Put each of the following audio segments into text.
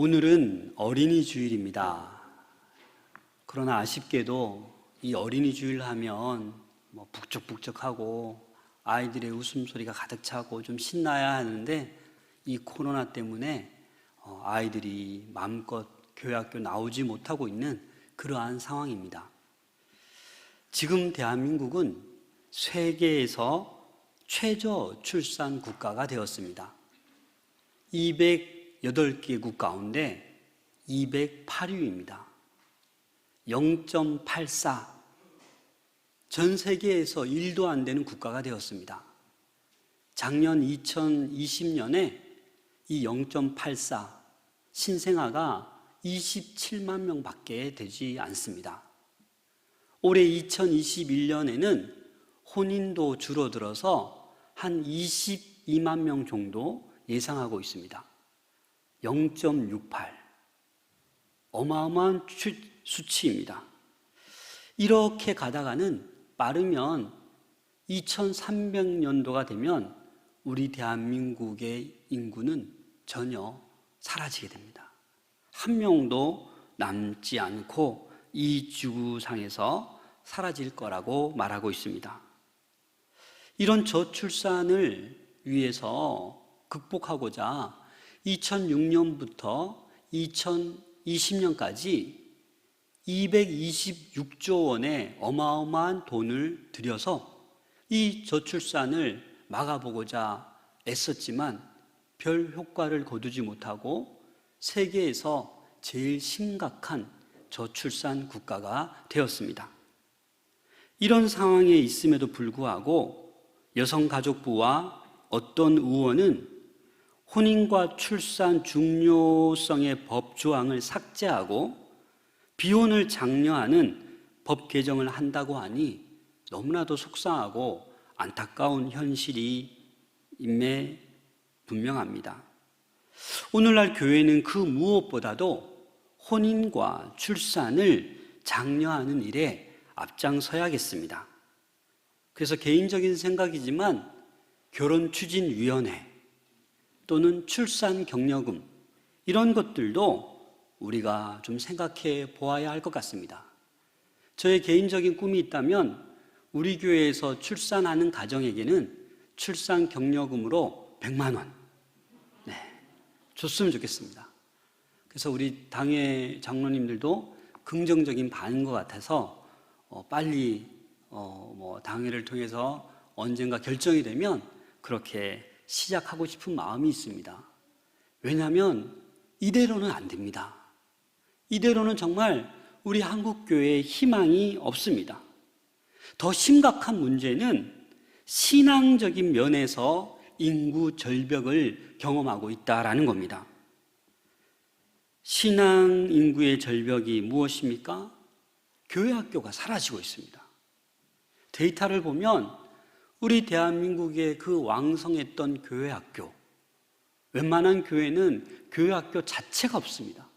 오늘은 어린이 주일입니다. 그러나 아쉽게도 이 어린이 주일 하면 북적북적하고 아이들의 웃음소리가 가득 차고 좀 신나야 하는데 이 코로나 때문에 아이들이 마음껏 교회 학교 나오지 못하고 있는 그러한 상황입니다. 지금 대한민국은 세계에서 최저 출산 국가가 되었습니다. 208개국 가운데 208위입니다. 0.84. 전 세계에서 1도 안 되는 국가가 되었습니다. 작년 2020년에 이 0.84 신생아가 27만 명밖에 되지 않습니다. 올해 2021년에는 혼인도 줄어들어서 한 22만 명 정도 예상하고 있습니다. 0.68. 어마어마한 수치입니다. 이렇게 가다가는 빠르면 2300년도가 되면 우리 대한민국의 인구는 전혀 사라지게 됩니다. 한 명도 남지 않고 이 지구상에서 사라질 거라고 말하고 있습니다. 이런 저출산을 위해서 극복하고자 2006년부터 2020년까지 226조 원의 어마어마한 돈을 들여서 이 저출산을 막아보고자 애썼지만 별 효과를 거두지 못하고 세계에서 제일 심각한 저출산 국가가 되었습니다. 이런 상황에 있음에도 불구하고 여성가족부와 어떤 의원은 혼인과 출산 중요성의 법 조항을 삭제하고 비혼을 장려하는 법 개정을 한다고 하니 너무나도 속상하고 안타까운 현실이 임매 분명합니다. 오늘날 교회는 그 무엇보다도 혼인과 출산을 장려하는 일에 앞장서야겠습니다. 그래서 개인적인 생각이지만 결혼추진위원회 또는 출산격려금 이런 것들도 우리가 좀 생각해 보아야 할 것 같습니다. 저의 개인적인 꿈이 있다면 우리 교회에서 출산하는 가정에게는 출산격려금으로 100만 원 줬으면 좋겠습니다. 그래서 우리 당회 장로님들도 긍정적인 반응인 것 같아서 빨리 당회를 통해서 언젠가 결정이 되면 그렇게 시작하고 싶은 마음이 있습니다. 왜냐하면 이대로는 안 됩니다. 이대로는 정말 우리 한국교회에 희망이 없습니다. 더 심각한 문제는 신앙적인 면에서 인구 절벽을 경험하고 있다는 겁니다. 신앙 인구의 절벽이 무엇입니까? 교회 학교가 사라지고 있습니다. 데이터를 보면 우리 대한민국의 그 왕성했던 교회 학교, 웬만한 교회는 교회 학교 자체가 없습니다.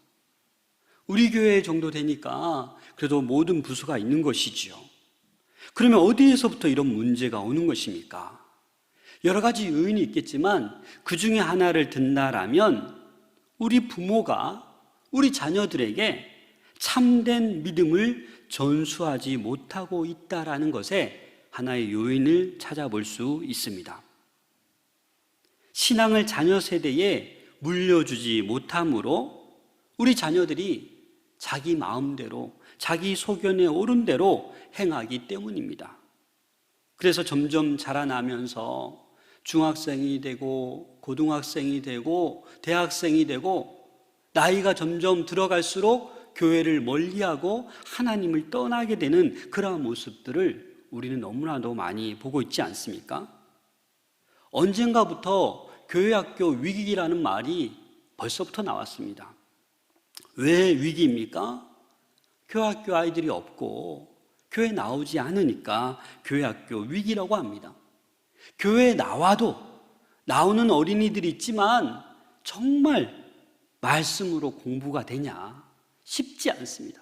우리 교회 정도 되니까 그래도 모든 부서가 있는 것이지요. 그러면 어디에서부터 이런 문제가 오는 것입니까? 여러 가지 요인이 있겠지만 그 중에 하나를 든다라면 우리 부모가 우리 자녀들에게 참된 믿음을 전수하지 못하고 있다는 것에 하나의 요인을 찾아볼 수 있습니다. 신앙을 자녀 세대에 물려주지 못함으로 우리 자녀들이 자기 마음대로 자기 소견에 옳은 대로 행하기 때문입니다. 그래서 점점 자라나면서 중학생이 되고 고등학생이 되고 대학생이 되고 나이가 점점 들어갈수록 교회를 멀리하고 하나님을 떠나게 되는 그러한 모습들을 우리는 너무나도 많이 보고 있지 않습니까? 언젠가부터 교회학교 위기라는 말이 벌써부터 나왔습니다. 왜 위기입니까? 교회학교 아이들이 없고 교회 나오지 않으니까 교회학교 위기라고 합니다. 교회에 나와도 나오는 어린이들이 있지만 정말 말씀으로 공부가 되냐? 쉽지 않습니다.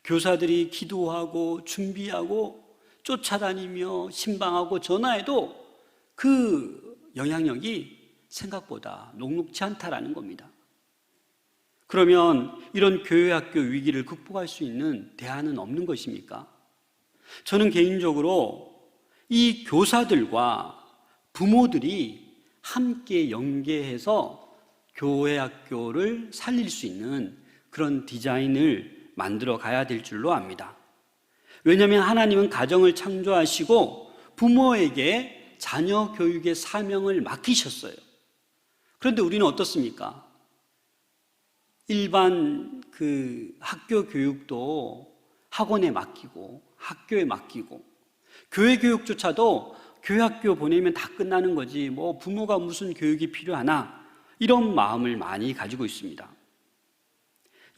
교사들이 기도하고 준비하고 쫓아다니며 신방하고 전화해도 그 영향력이 생각보다 녹록지 않다라는 겁니다. 그러면 이런 교회학교 위기를 극복할 수 있는 대안은 없는 것입니까? 저는 개인적으로 이 교사들과 부모들이 함께 연계해서 교회학교를 살릴 수 있는 그런 디자인을 만들어 가야 될 줄로 압니다. 왜냐하면 하나님은 가정을 창조하시고 부모에게 자녀 교육의 사명을 맡기셨어요. 그런데 우리는 어떻습니까? 일반 학교 교육도 학원에 맡기고 학교에 맡기고 교회 교육조차도 교회학교 보내면 다 끝나는 거지 뭐 부모가 무슨 교육이 필요하나 이런 마음을 많이 가지고 있습니다.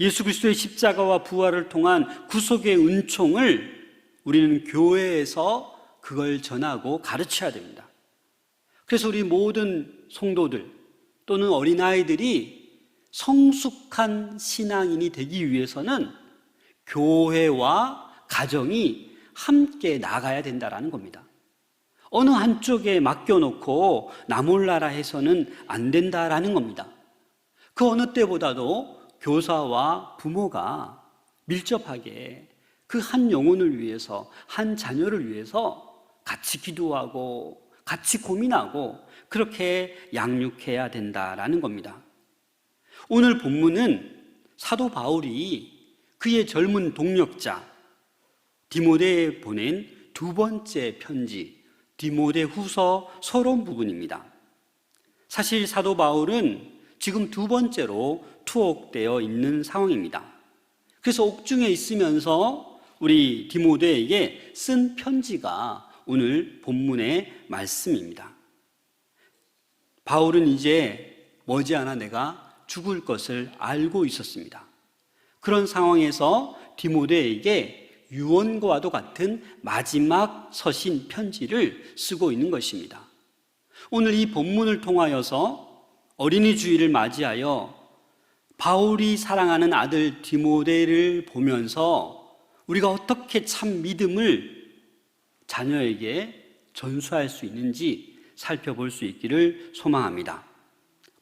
예수 그리스도의 십자가와 부활을 통한 구속의 은총을 우리는 교회에서 그걸 전하고 가르쳐야 됩니다. 그래서 우리 모든 성도들 또는 어린아이들이 성숙한 신앙인이 되기 위해서는 교회와 가정이 함께 나가야 된다는 겁니다. 어느 한쪽에 맡겨놓고 나 몰라라 해서는 안 된다라는 겁니다. 그 어느 때보다도 교사와 부모가 밀접하게 그 한 영혼을 위해서, 한 자녀를 위해서 같이 기도하고 같이 고민하고 그렇게 양육해야 된다라는 겁니다. 오늘 본문은 사도 바울이 그의 젊은 동력자 디모데에 보낸 두 번째 편지 디모데 후서 서론 부분입니다. 사실 사도 바울은 지금 두 번째로 투옥되어 있는 상황입니다. 그래서 옥중에 있으면서 우리 디모데에게 쓴 편지가 오늘 본문의 말씀입니다. 바울은 이제 머지않아 내가 죽을 것을 알고 있었습니다. 그런 상황에서 디모데에게 유언과도 같은 마지막 서신 편지를 쓰고 있는 것입니다. 오늘 이 본문을 통하여서 어린이 주일을 맞이하여 바울이 사랑하는 아들 디모데를 보면서 우리가 어떻게 참 믿음을 자녀에게 전수할 수 있는지 살펴볼 수 있기를 소망합니다.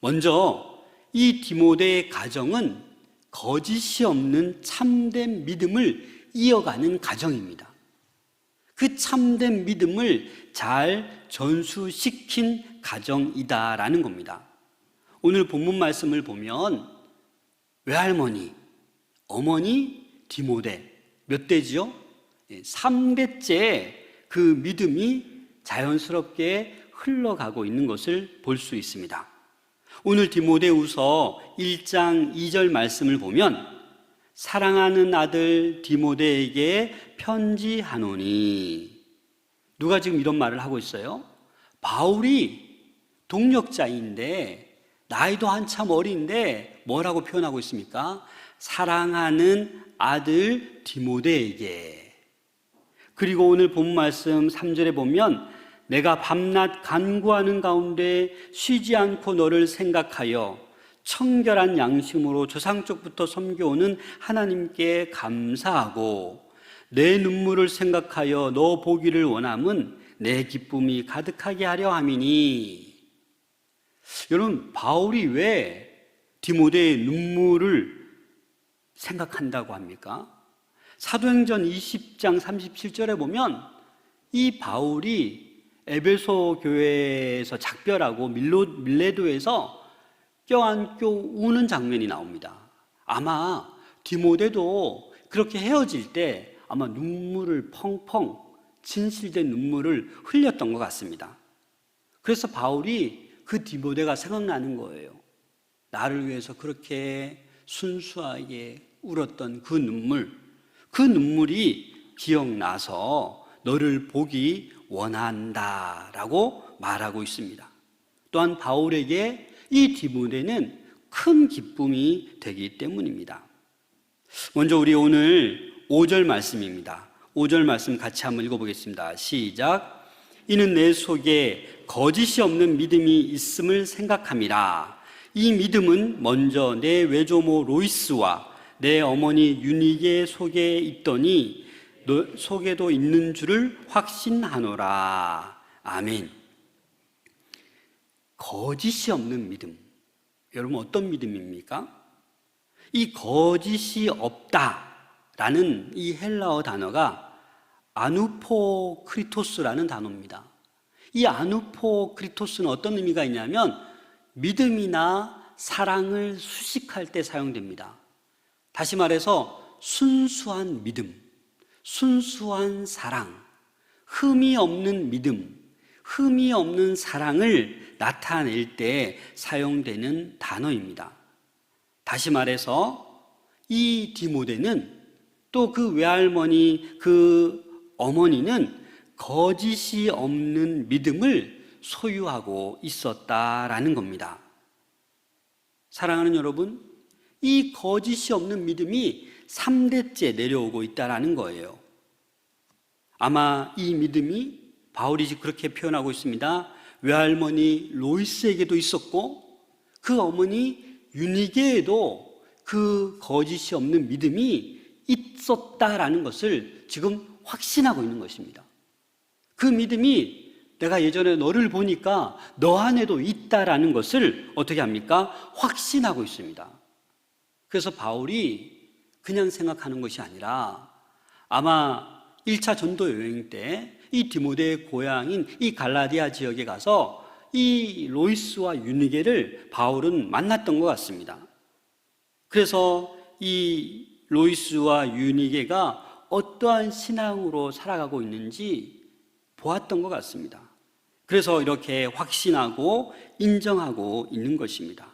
먼저 이 디모데의 가정은 거짓이 없는 참된 믿음을 이어가는 가정입니다. 그 참된 믿음을 잘 전수시킨 가정이다라는 겁니다. 오늘 본문 말씀을 보면 외할머니, 어머니 디모데 몇 대지요? 3대째 그 믿음이 자연스럽게 흘러가고 있는 것을 볼 수 있습니다. 오늘 디모데후서 1장 2절 말씀을 보면 사랑하는 아들 디모데에게 편지하노니, 누가 지금 이런 말을 하고 있어요? 바울이 동력자인데 나이도 한참 어린데 뭐라고 표현하고 있습니까? 사랑하는 아들 디모데에게. 그리고 오늘 본 말씀 3절에 보면 내가 밤낮 간구하는 가운데 쉬지 않고 너를 생각하여 청결한 양심으로 조상 쪽부터 섬겨오는 하나님께 감사하고 내 눈물을 생각하여 너 보기를 원함은 내 기쁨이 가득하게 하려 함이니. 여러분, 바울이 왜 디모데의 눈물을 생각한다고 합니까? 사도행전 20장 37절에 보면 이 바울이 에베소 교회에서 작별하고 밀레도에서 껴안고 우는 장면이 나옵니다. 아마 디모데도 그렇게 헤어질 때 아마 눈물을 펑펑 진실된 눈물을 흘렸던 것 같습니다. 그래서 바울이 그 디모데가 생각나는 거예요. 나를 위해서 그렇게 순수하게 울었던 그 눈물이 기억나서 너를 보기 원한다라고 말하고 있습니다. 또한 바울에게 이 디모데는 큰 기쁨이 되기 때문입니다. 먼저 우리 오늘 5절 말씀입니다. 5절 말씀 같이 한번 읽어보겠습니다. 시작. 이는 내 속에 거짓이 없는 믿음이 있음을 생각함이라. 이 믿음은 먼저 내 외조모 로이스와 내 어머니 유니게 속에 있더니 너 속에도 있는 줄을 확신하노라. 아멘. 거짓이 없는 믿음. 여러분, 어떤 믿음입니까? 이 거짓이 없다라는 이 헬라어 단어가 아누포크리토스라는 단어입니다. 이 아누포크리토스는 어떤 의미가 있냐면 믿음이나 사랑을 수식할 때 사용됩니다. 다시 말해서 순수한 믿음, 순수한 사랑, 흠이 없는 믿음, 흠이 없는 사랑을 나타낼 때 사용되는 단어입니다. 다시 말해서 이 디모데는 또 그 외할머니, 그 어머니는 거짓이 없는 믿음을 소유하고 있었다라는 겁니다. 사랑하는 여러분, 이 거짓이 없는 믿음이 3대째 내려오고 있다라는 거예요. 아마 이 믿음이 바울이 그렇게 표현하고 있습니다. 외할머니 로이스에게도 있었고 그 어머니 유니게에도 그 거짓이 없는 믿음이 있었다라는 것을 지금 확신하고 있는 것입니다. 그 믿음이 내가 예전에 너를 보니까 너 안에도 있다라는 것을 어떻게 합니까? 확신하고 있습니다. 그래서 바울이 그냥 생각하는 것이 아니라 아마 1차 전도 여행 때 이 디모데의 고향인 이 갈라디아 지역에 가서 이 로이스와 유니게를 바울은 만났던 것 같습니다. 그래서 이 로이스와 유니게가 어떠한 신앙으로 살아가고 있는지 보았던 것 같습니다. 그래서 이렇게 확신하고 인정하고 있는 것입니다.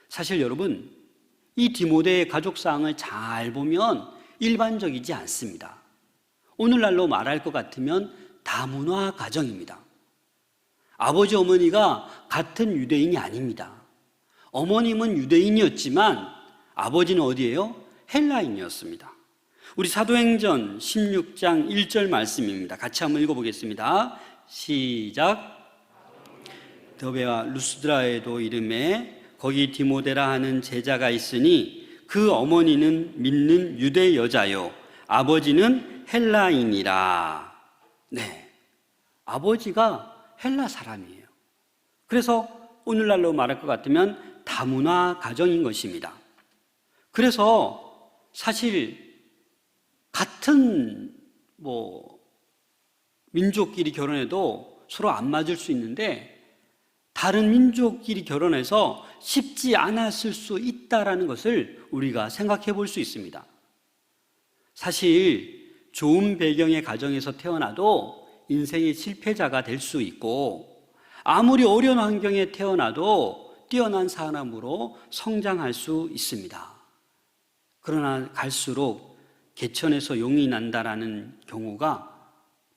사실 여러분, 이 디모데의 가족상을 잘 보면 일반적이지 않습니다. 오늘날로 말할 것 같으면 다문화 가정입니다. 아버지 어머니가 같은 유대인이 아닙니다. 어머님은 유대인이었지만 아버지는 어디예요? 헬라인이었습니다. 우리 사도행전 16장 1절 말씀입니다. 같이 한번 읽어보겠습니다. 시작. 더베와 루스드라에도 이름에 거기 디모데라 하는 제자가 있으니 그 어머니는 믿는 유대 여자요 아버지는 헬라인이라. 네, 아버지가 헬라 사람이에요. 그래서 오늘날로 말할 것 같으면 다문화 가정인 것입니다. 그래서 사실 같은 민족끼리 결혼해도 서로 안 맞을 수 있는데 다른 민족끼리 결혼해서 쉽지 않았을 수 있다라는 것을 우리가 생각해 볼 수 있습니다. 사실 좋은 배경의 가정에서 태어나도 인생의 실패자가 될 수 있고 아무리 어려운 환경에 태어나도 뛰어난 사람으로 성장할 수 있습니다. 그러나 갈수록 개천에서 용이 난다라는 경우가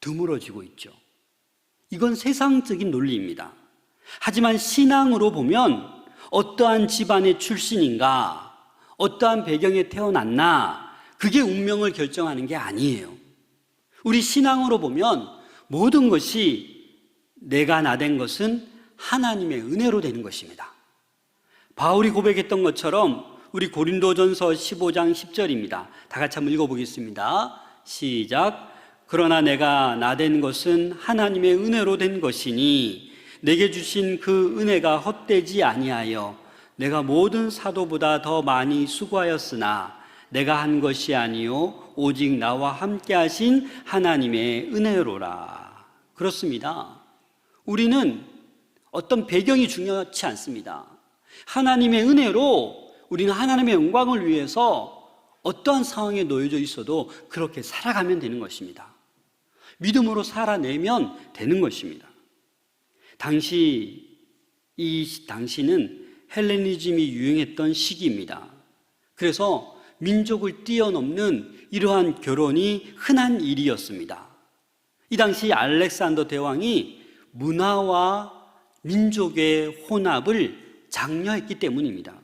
드물어지고 있죠. 이건 세상적인 논리입니다. 하지만 신앙으로 보면 어떠한 집안의 출신인가, 어떠한 배경에 태어났나, 그게 운명을 결정하는 게 아니에요. 우리 신앙으로 보면 모든 것이 내가 나된 것은 하나님의 은혜로 되는 것입니다. 바울이 고백했던 것처럼 우리 고린도전서 15장 10절입니다. 다 같이 한번 읽어보겠습니다. 시작. 그러나 내가 나된 것은 하나님의 은혜로 된 것이니 내게 주신 그 은혜가 헛되지 아니하여 내가 모든 사도보다 더 많이 수고하였으나 내가 한 것이 아니요 오직 나와 함께 하신 하나님의 은혜로라. 그렇습니다. 우리는 어떤 배경이 중요하지 않습니다. 하나님의 은혜로 우리는 하나님의 영광을 위해서 어떠한 상황에 놓여져 있어도 그렇게 살아가면 되는 것입니다. 믿음으로 살아내면 되는 것입니다. 당시는 헬레니즘이 유행했던 시기입니다. 그래서 민족을 뛰어넘는 이러한 결혼이 흔한 일이었습니다. 이 당시 알렉산더 대왕이 문화와 민족의 혼합을 장려했기 때문입니다.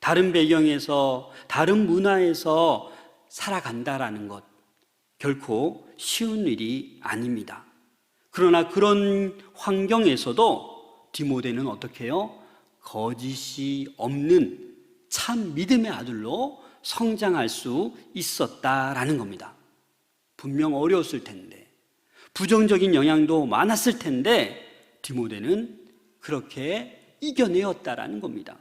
다른 배경에서, 다른 문화에서 살아간다라는 것, 결코 쉬운 일이 아닙니다. 그러나 그런 환경에서도 디모데는 어떻게 해요? 거짓이 없는 참 믿음의 아들로 성장할 수 있었다라는 겁니다. 분명 어려웠을 텐데, 부정적인 영향도 많았을 텐데 디모데는 그렇게 이겨내었다라는 겁니다.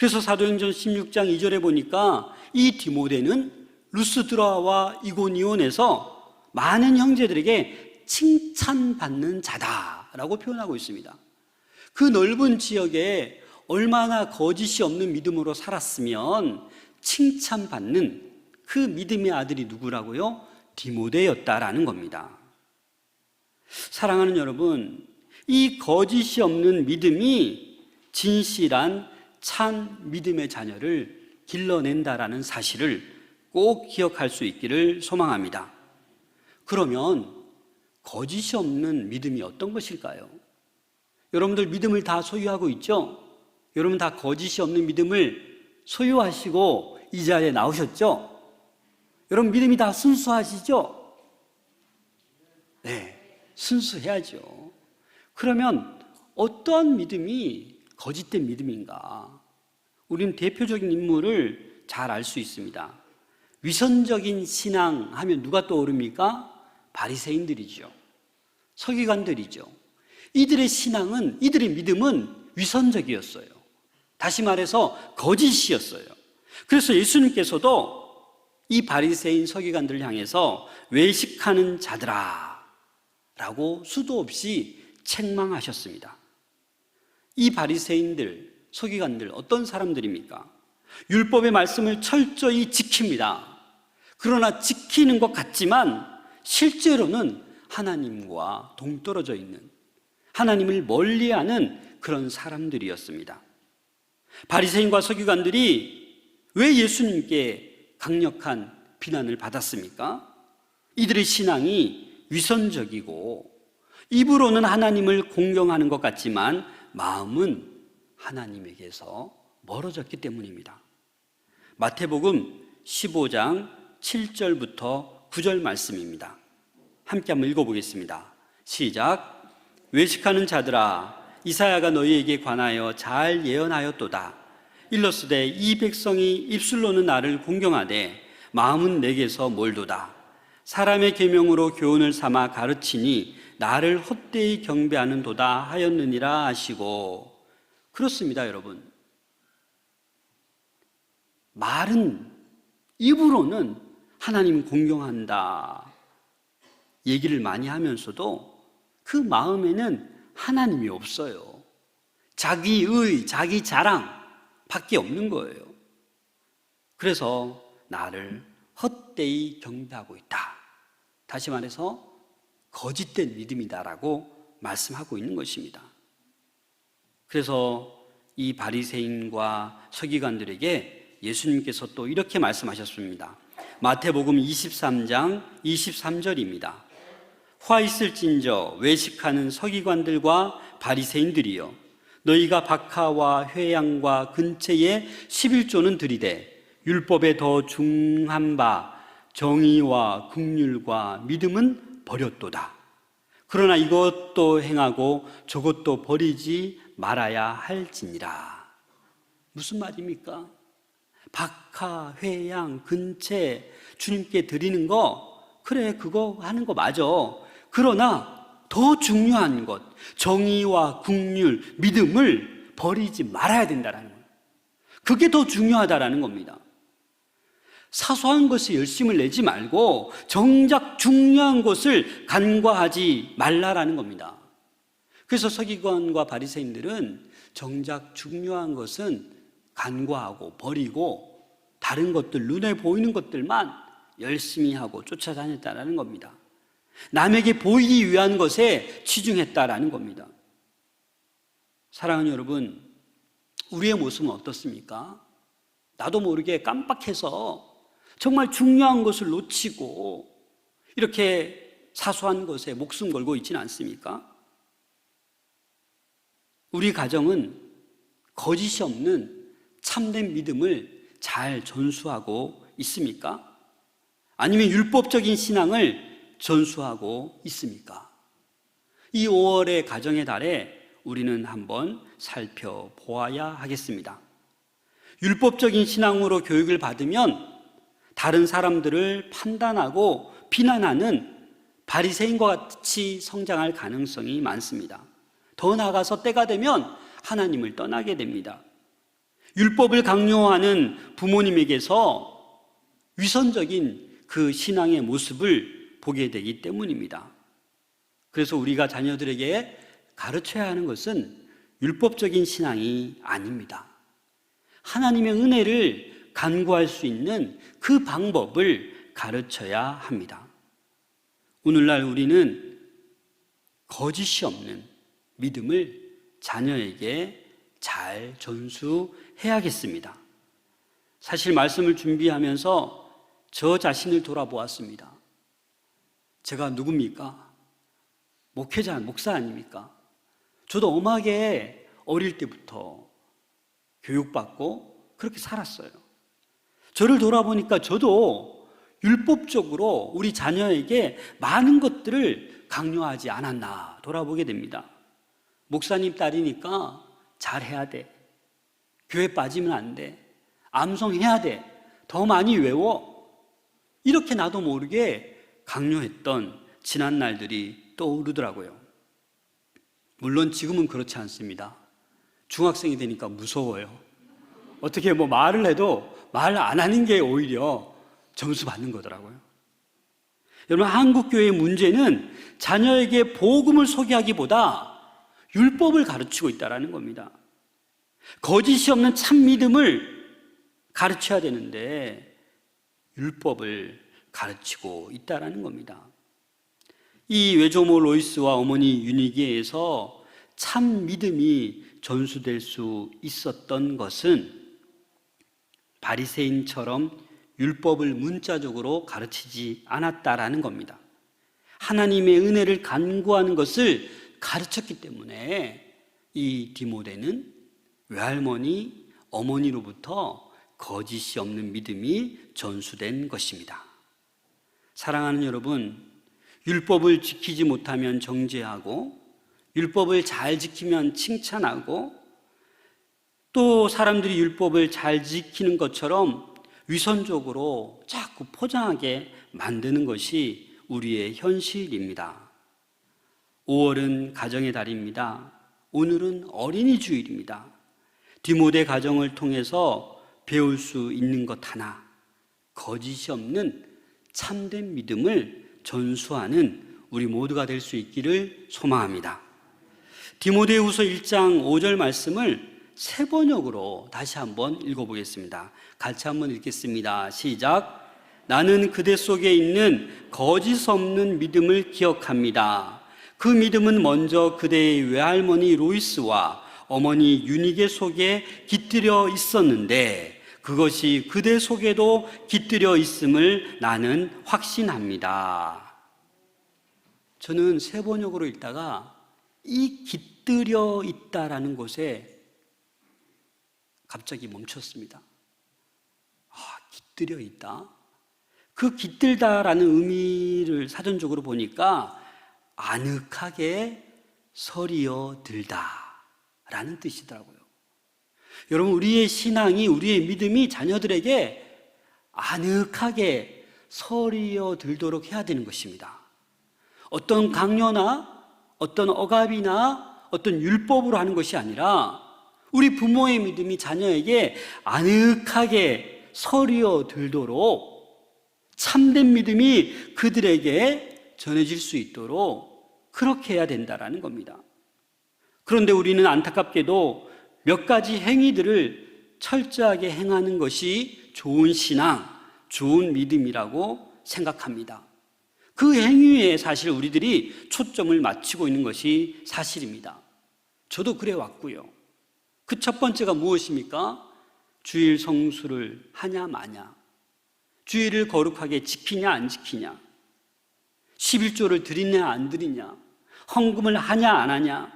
그래서 사도행전 16장 2절에 보니까 이 디모데는 루스드라와 이고니온에서 많은 형제들에게 칭찬받는 자다라고 표현하고 있습니다. 그 넓은 지역에 얼마나 거짓이 없는 믿음으로 살았으면 칭찬받는 그 믿음의 아들이 누구라고요? 디모데였다라는 겁니다. 사랑하는 여러분, 이 거짓이 없는 믿음이 진실한 참 믿음의 자녀를 길러낸다라는 사실을 꼭 기억할 수 있기를 소망합니다. 그러면 거짓이 없는 믿음이 어떤 것일까요? 여러분들 믿음을 다 소유하고 있죠? 여러분 다 거짓이 없는 믿음을 소유하시고 이 자리에 나오셨죠? 여러분 믿음이 다 순수하시죠? 네, 순수해야죠. 그러면 어떠한 믿음이 거짓된 믿음인가? 우리는 대표적인 인물을 잘 알 수 있습니다. 위선적인 신앙 하면 누가 떠오릅니까? 바리새인들이죠. 서기관들이죠. 이들의 신앙은, 이들의 믿음은 위선적이었어요. 다시 말해서 거짓이었어요. 그래서 예수님께서도 이 바리새인 서기관들을 향해서 외식하는 자들아 라고 수도 없이 책망하셨습니다. 이 바리새인들, 서기관들 어떤 사람들입니까? 율법의 말씀을 철저히 지킵니다. 그러나 지키는 것 같지만 실제로는 하나님과 동떨어져 있는, 하나님을 멀리하는 그런 사람들이었습니다. 바리새인과 서기관들이 왜 예수님께 강력한 비난을 받았습니까? 이들의 신앙이 위선적이고 입으로는 하나님을 공경하는 것 같지만 마음은 하나님에게서 멀어졌기 때문입니다. 마태복음 15장 7절부터 9절 말씀입니다. 함께 한번 읽어보겠습니다. 시작. 외식하는 자들아, 이사야가 너희에게 관하여 잘 예언하였도다. 일러스되 이 백성이 입술로는 나를 공경하되 마음은 내게서 멀도다. 사람의 계명으로 교훈을 삼아 가르치니 나를 헛되이 경배하는 도다 하였느니라 하시고. 그렇습니다, 여러분. 말은, 입으로는 하나님 공경한다 얘기를 많이 하면서도 그 마음에는 하나님이 없어요. 자기의, 자기 자랑 밖에 없는 거예요. 그래서 나를 헛되이 경배하고 있다. 다시 말해서 거짓된 믿음이다라고 말씀하고 있는 것입니다. 그래서 이 바리새인과 서기관들에게 예수님께서 또 이렇게 말씀하셨습니다. 마태복음 23장 23절입니다. 화 있을진저 외식하는 서기관들과 바리새인들이여, 너희가 박하와 회양과 근체에 11조는 들이되 율법에 더 중한 바 정의와 긍휼과 믿음은 버렸도다. 그러나 이것도 행하고 저것도 버리지 말아야 할지니라. 무슨 말입니까? 박하, 회양, 근체 주님께 드리는 거, 그래 그거 하는 거 맞아. 그러나 더 중요한 것, 정의와 긍휼, 믿음을 버리지 말아야 된다는 거예요. 그게 더 중요하다라는 겁니다. 사소한 것에 열심을 내지 말고 정작 중요한 것을 간과하지 말라라는 겁니다. 그래서 서기관과 바리새인들은 정작 중요한 것은 간과하고 버리고 다른 것들, 눈에 보이는 것들만 열심히 하고 쫓아다녔다라는 겁니다. 남에게 보이기 위한 것에 치중했다라는 겁니다. 사랑하는 여러분, 우리의 모습은 어떻습니까? 나도 모르게 깜빡해서 정말 중요한 것을 놓치고 이렇게 사소한 것에 목숨 걸고 있지는 않습니까? 우리 가정은 거짓이 없는 참된 믿음을 잘 전수하고 있습니까? 아니면 율법적인 신앙을 전수하고 있습니까? 이 5월의 가정의 달에 우리는 한번 살펴보아야 하겠습니다. 율법적인 신앙으로 교육을 받으면 다른 사람들을 판단하고 비난하는 바리새인과 같이 성장할 가능성이 많습니다. 더 나아가서 때가 되면 하나님을 떠나게 됩니다. 율법을 강요하는 부모님에게서 위선적인 그 신앙의 모습을 보게 되기 때문입니다. 그래서 우리가 자녀들에게 가르쳐야 하는 것은 율법적인 신앙이 아닙니다. 하나님의 은혜를 간구할 수 있는 그 방법을 가르쳐야 합니다. 오늘날 우리는 거짓이 없는 믿음을 자녀에게 잘 전수해야겠습니다. 사실 말씀을 준비하면서 저 자신을 돌아보았습니다. 제가 누굽니까? 목회자, 목사 아닙니까? 저도 엄하게 어릴 때부터 교육받고 그렇게 살았어요. 저를 돌아보니까 저도 율법적으로 우리 자녀에게 많은 것들을 강요하지 않았나 돌아보게 됩니다. 목사님 딸이니까 잘해야 돼. 교회 빠지면 안 돼. 암송해야 돼. 더 많이 외워. 이렇게 나도 모르게 강요했던 지난 날들이 떠오르더라고요. 물론 지금은 그렇지 않습니다. 중학생이 되니까 무서워요. 어떻게 말을 해도 말 안 하는 게 오히려 점수 받는 거더라고요. 여러분, 한국교회의 문제는 자녀에게 복음을 소개하기보다 율법을 가르치고 있다는 겁니다. 거짓이 없는 참 믿음을 가르쳐야 되는데 율법을 가르치고 있다는 겁니다. 이 외조모 로이스와 어머니 유니기에서 참 믿음이 전수될 수 있었던 것은 바리새인처럼 율법을 문자적으로 가르치지 않았다라는 겁니다. 하나님의 은혜를 간구하는 것을 가르쳤기 때문에 이 디모데는 외할머니, 어머니로부터 거짓이 없는 믿음이 전수된 것입니다. 사랑하는 여러분, 율법을 지키지 못하면 정죄하고 율법을 잘 지키면 칭찬하고 또 사람들이 율법을 잘 지키는 것처럼 위선적으로 자꾸 포장하게 만드는 것이 우리의 현실입니다. 5월은 가정의 달입니다. 오늘은 어린이 주일입니다. 디모데 가정을 통해서 배울 수 있는 것 하나, 거짓이 없는 참된 믿음을 전수하는 우리 모두가 될 수 있기를 소망합니다. 디모데후서 1장 5절 말씀을 세 번역으로 다시 한번 읽어보겠습니다. 같이 한번 읽겠습니다. 시작. 나는 그대 속에 있는 거짓 없는 믿음을 기억합니다. 그 믿음은 먼저 그대의 외할머니 로이스와 어머니 유니게 속에 깃들여 있었는데 그것이 그대 속에도 깃들여 있음을 나는 확신합니다. 저는 세 번역으로 읽다가 이 깃들여 있다라는 것에 갑자기 멈췄습니다. 깃들여 있다. 그 깃들다라는 의미를 사전적으로 보니까 아늑하게 서리어 들다라는 뜻이더라고요. 여러분, 우리의 신앙이, 우리의 믿음이 자녀들에게 아늑하게 서리어 들도록 해야 되는 것입니다. 어떤 강요나 어떤 억압이나 어떤 율법으로 하는 것이 아니라 우리 부모의 믿음이 자녀에게 아늑하게 서리어 들도록 참된 믿음이 그들에게 전해질 수 있도록 그렇게 해야 된다는 겁니다. 그런데 우리는 안타깝게도 몇 가지 행위들을 철저하게 행하는 것이 좋은 신앙, 좋은 믿음이라고 생각합니다. 그 행위에 사실 우리들이 초점을 맞추고 있는 것이 사실입니다. 저도 그래 왔고요. 그 첫 번째가 무엇입니까? 주일 성수를 하냐 마냐, 주일을 거룩하게 지키냐 안 지키냐, 11조를 드리냐 안 드리냐, 헌금을 하냐 안 하냐,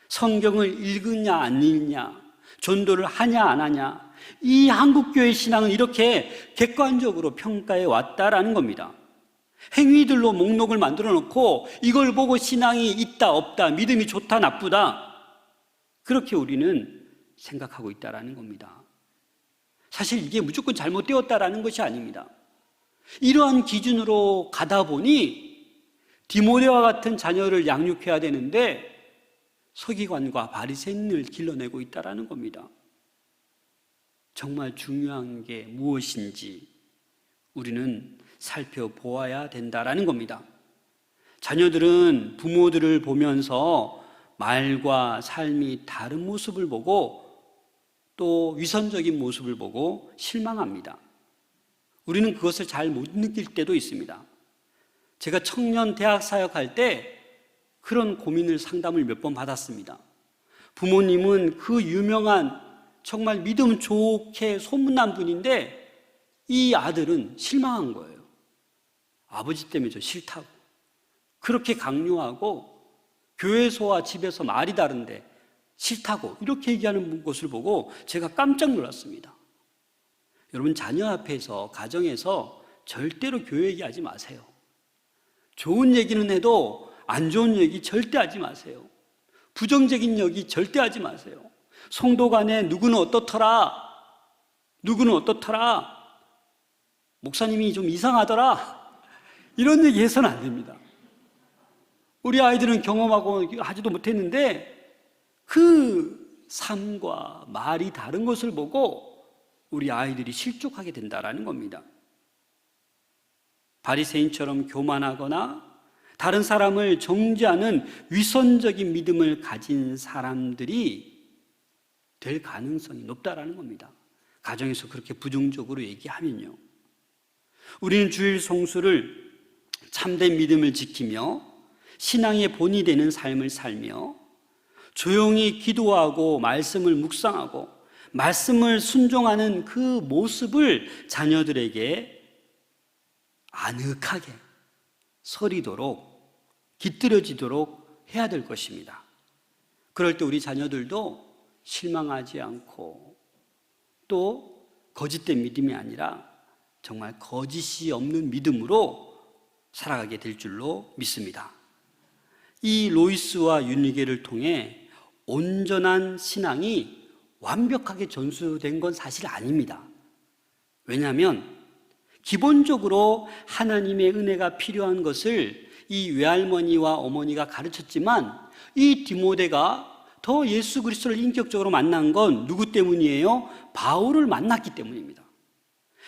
성경을 읽느냐 안 읽냐, 전도를 하냐 안 하냐. 이 한국교회 신앙은 이렇게 객관적으로 평가해 왔다라는 겁니다. 행위들로 목록을 만들어 놓고 이걸 보고 신앙이 있다 없다, 믿음이 좋다 나쁘다, 그렇게 우리는 생각하고 있다라는 겁니다. 사실 이게 무조건 잘못되었다라는 것이 아닙니다. 이러한 기준으로 가다 보니 디모데와 같은 자녀를 양육해야 되는데 서기관과 바리새인을 길러내고 있다라는 겁니다. 정말 중요한 게 무엇인지 우리는 살펴보아야 된다라는 겁니다. 자녀들은 부모들을 보면서 말과 삶이 다른 모습을 보고 또 위선적인 모습을 보고 실망합니다. 우리는 그것을 잘 못 느낄 때도 있습니다. 제가 청년 대학 사역할 때 그런 고민을 상담을 몇 번 받았습니다. 부모님은 그 유명한 정말 믿음 좋게 소문난 분인데 이 아들은 실망한 거예요. 아버지 때문에 저 싫다고 그렇게 강요하고 교회에서와 집에서 말이 다른데 싫다고 이렇게 얘기하는 것을 보고 제가 깜짝 놀랐습니다. 여러분, 자녀 앞에서 가정에서 절대로 교회 얘기하지 마세요. 좋은 얘기는 해도 안 좋은 얘기 절대 하지 마세요. 부정적인 얘기 절대 하지 마세요. 성도 간에 누구는 어떻더라, 누구는 어떻더라, 목사님이 좀 이상하더라, 이런 얘기 해서는 안 됩니다. 우리 아이들은 경험하고 하지도 못했는데 그 삶과 말이 다른 것을 보고 우리 아이들이 실족하게 된다라는 겁니다. 바리새인처럼 교만하거나 다른 사람을 정죄하는 위선적인 믿음을 가진 사람들이 될 가능성이 높다라는 겁니다. 가정에서 그렇게 부정적으로 얘기하면요. 우리는 주일 성수를 참된 믿음을 지키며 신앙의 본이 되는 삶을 살며 조용히 기도하고 말씀을 묵상하고 말씀을 순종하는 그 모습을 자녀들에게 아늑하게 서리도록 깃들여지도록 해야 될 것입니다. 그럴 때 우리 자녀들도 실망하지 않고 또 거짓된 믿음이 아니라 정말 거짓이 없는 믿음으로 살아가게 될 줄로 믿습니다. 이 로이스와 윤리계를 통해 온전한 신앙이 완벽하게 전수된 건 사실 아닙니다. 왜냐하면 기본적으로 하나님의 은혜가 필요한 것을 이 외할머니와 어머니가 가르쳤지만 이 디모데가 더 예수 그리스도를 인격적으로 만난 건 누구 때문이에요? 바울을 만났기 때문입니다.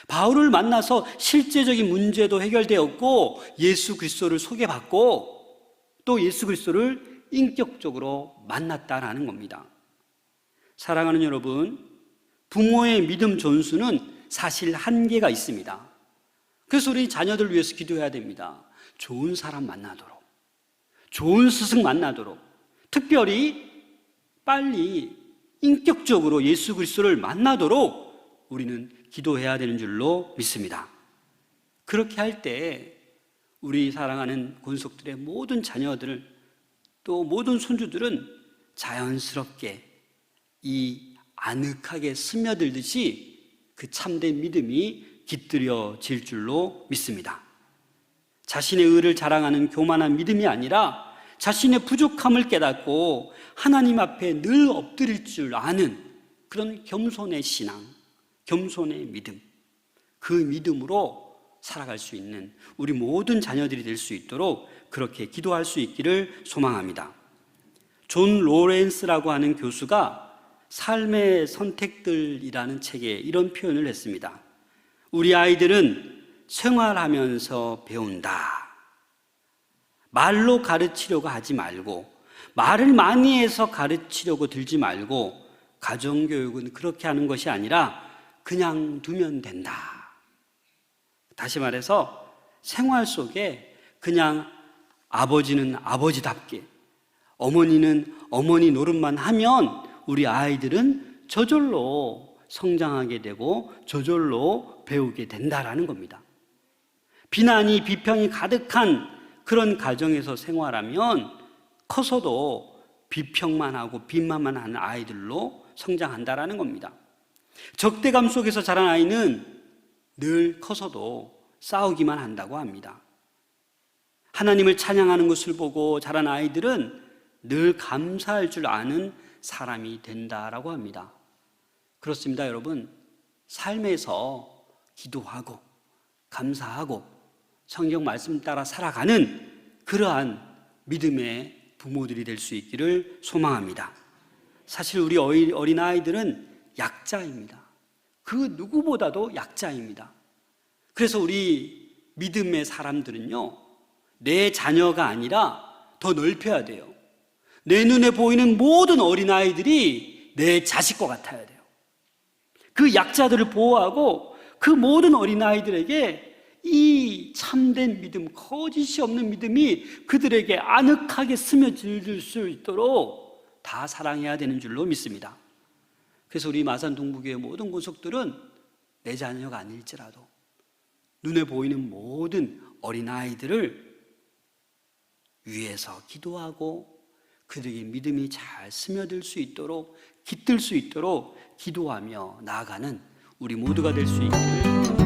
바울을 만나서 실제적인 문제도 해결되었고 예수 그리스도를 소개받고 또 예수 그리스도를 인격적으로 만났다라는 겁니다. 사랑하는 여러분, 부모의 믿음 전수는 사실 한계가 있습니다. 그래서 우리 자녀들 위해서 기도해야 됩니다. 좋은 사람 만나도록, 좋은 스승 만나도록, 특별히 빨리 인격적으로 예수 그리스도를 만나도록 우리는 기도해야 되는 줄로 믿습니다. 그렇게 할 때 우리 사랑하는 권속들의 모든 자녀들 또 모든 손주들은 자연스럽게 이 아늑하게 스며들듯이 그 참된 믿음이 깃들여질 줄로 믿습니다. 자신의 의를 자랑하는 교만한 믿음이 아니라 자신의 부족함을 깨닫고 하나님 앞에 늘 엎드릴 줄 아는 그런 겸손의 신앙, 겸손의 믿음, 그 믿음으로 살아갈 수 있는 우리 모든 자녀들이 될 수 있도록 그렇게 기도할 수 있기를 소망합니다. 존 로렌스라고 하는 교수가 삶의 선택들이라는 책에 이런 표현을 했습니다. 우리 아이들은 생활하면서 배운다. 말로 가르치려고 하지 말고 말을 많이 해서 가르치려고 들지 말고 가정교육은 그렇게 하는 것이 아니라 그냥 두면 된다. 다시 말해서 생활 속에 그냥 아버지는 아버지답게 어머니는 어머니 노릇만 하면 우리 아이들은 저절로 성장하게 되고 저절로 배우게 된다라는 겁니다. 비난이 비평이 가득한 그런 가정에서 생활하면 커서도 비평만 하고 비난만 하는 아이들로 성장한다라는 겁니다. 적대감 속에서 자란 아이는 늘 커서도 싸우기만 한다고 합니다. 하나님을 찬양하는 것을 보고 자란 아이들은 늘 감사할 줄 아는 사람이 된다라고 합니다. 그렇습니다, 여러분. 삶에서 기도하고 감사하고 성경 말씀 따라 살아가는 그러한 믿음의 부모들이 될 수 있기를 소망합니다. 사실 우리 어린아이들은 약자입니다. 그 누구보다도 약자입니다. 그래서 우리 믿음의 사람들은요, 내 자녀가 아니라 더 넓혀야 돼요. 내 눈에 보이는 모든 어린아이들이 내 자식과 같아야 돼요. 그 약자들을 보호하고 그 모든 어린아이들에게 이 참된 믿음, 거짓이 없는 믿음이 그들에게 아늑하게 스며들 수 있도록 다 사랑해야 되는 줄로 믿습니다. 그래서 우리 마산 동부교회 모든 권속들은 내 자녀가 아닐지라도 눈에 보이는 모든 어린아이들을 위해서 기도하고 그들에게 믿음이 잘 스며들 수 있도록, 깃들 수 있도록 기도하며 나아가는 우리 모두가 될 수 있기를